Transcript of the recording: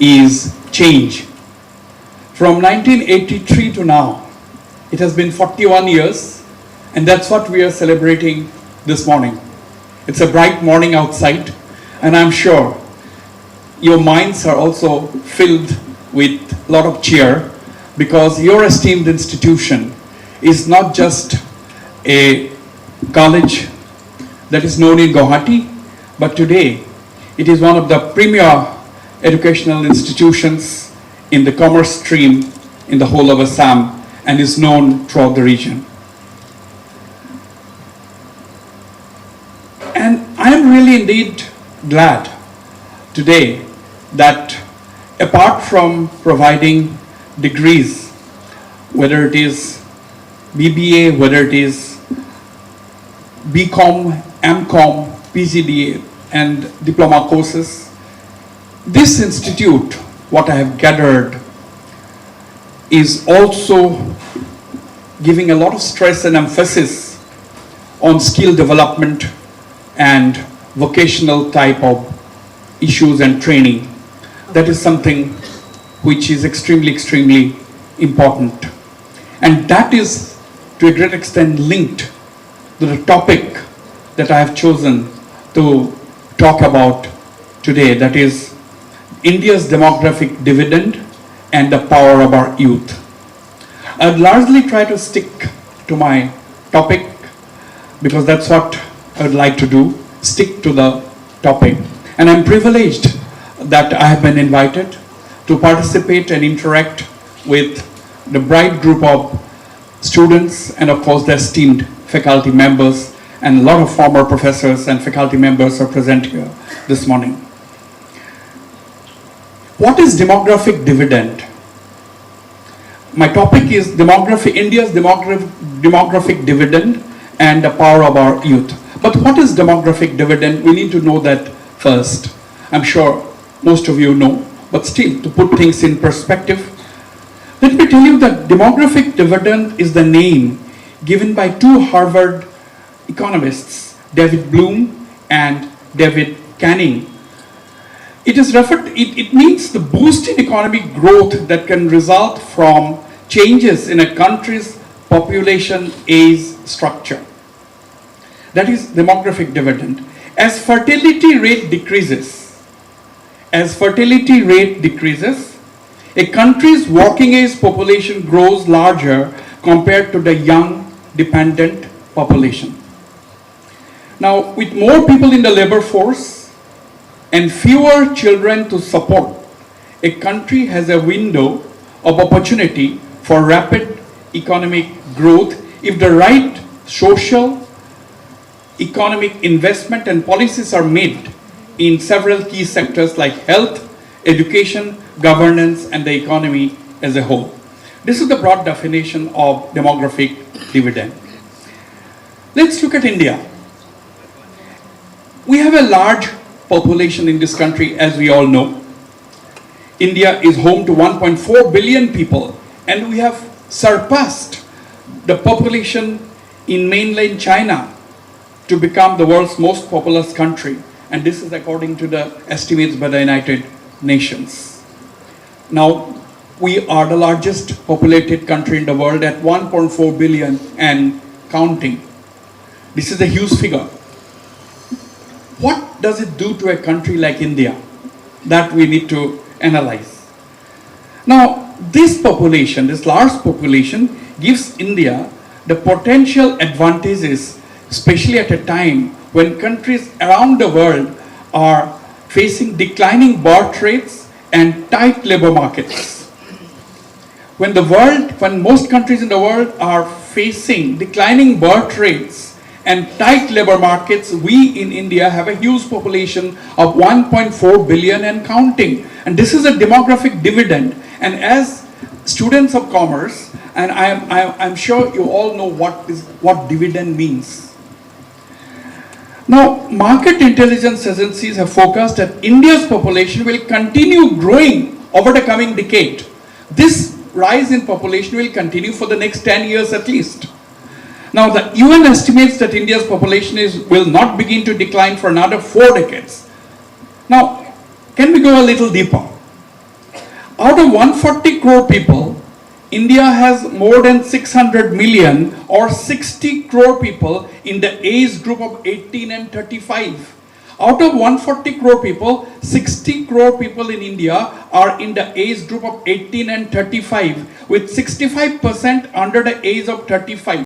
is change. From 1983 to now, it has been 41 years, and that's what we are celebrating this morning. It's a bright morning outside, and I'm sure your minds are also filled with a lot of cheer, because your esteemed institution is not just a college that is known in Guwahati, but today it is one of the premier educational institutions in the commerce stream in the whole of Assam and is known throughout the region. And I am really indeed glad today that apart from providing degrees, whether it is BBA, whether it is BCom, MCom, PGDA, and diploma courses, this institute, what I have gathered, is also giving a lot of stress and emphasis on skill development and vocational type of issues and training. That is something which is extremely important. And that is to a great extent linked to the topic that I have chosen to talk about today, that is India's demographic dividend and the power of our youth. I'd largely try to stick to my topic because that's what I would like to do, stick to the topic. And I'm privileged that I have been invited to participate and interact with the bright group of students and of course the esteemed faculty members, and a lot of former professors and faculty members are present here this morning. What is demographic dividend? My topic is India's demographic dividend and the power of our youth. But what is demographic dividend? We need to know that first. I'm sure most of you know, but still, to put things in perspective, let me tell you that demographic dividend is the name given by two Harvard economists, David Bloom and David Canning. It means the boost in economic growth that can result from changes in a country's population age structure. That is demographic dividend. As fertility rate decreases, a country's working age population grows larger compared to the young dependent population. Now, with more people in the labor force and fewer children to support, a country has a window of opportunity for rapid economic growth if the right social, economic investment and policies are made in several key sectors like health, education, governance, and the economy as a whole. This is the broad definition of demographic dividend. Let's look at India. We have a large population in this country, as we all know. India is home to 1.4 billion people, and we have surpassed the population in mainland China to become the world's most populous country. And this is according to the estimates by the United Nations. Now, we are the largest populated country in the world at 1.4 billion and counting. This is a huge figure. What does it do to a country like India? That we need to analyze. Now, this population, this large population, gives India the potential advantages, especially at a time when countries around the world are facing declining birth rates and tight labor markets. When most countries in the world are facing declining birth rates and tight labor markets, we in India have a huge population of 1.4 billion and counting. And this is a demographic dividend. And as students of commerce, and I'm sure you all know what dividend means. Now, market intelligence agencies have forecast that India's population will continue growing over the coming decade. This rise in population will continue for the next 10 years at least. Now, the UN estimates that India's population will not begin to decline for another 4 decades. Now, can we go a little deeper? Out of 140 crore people, India has more than 600 million or 60 crore people in the age group of 18 and 35. Out of 140 crore people, 60 crore people in India are in the age group of 18 and 35, with 65% under the age of 35.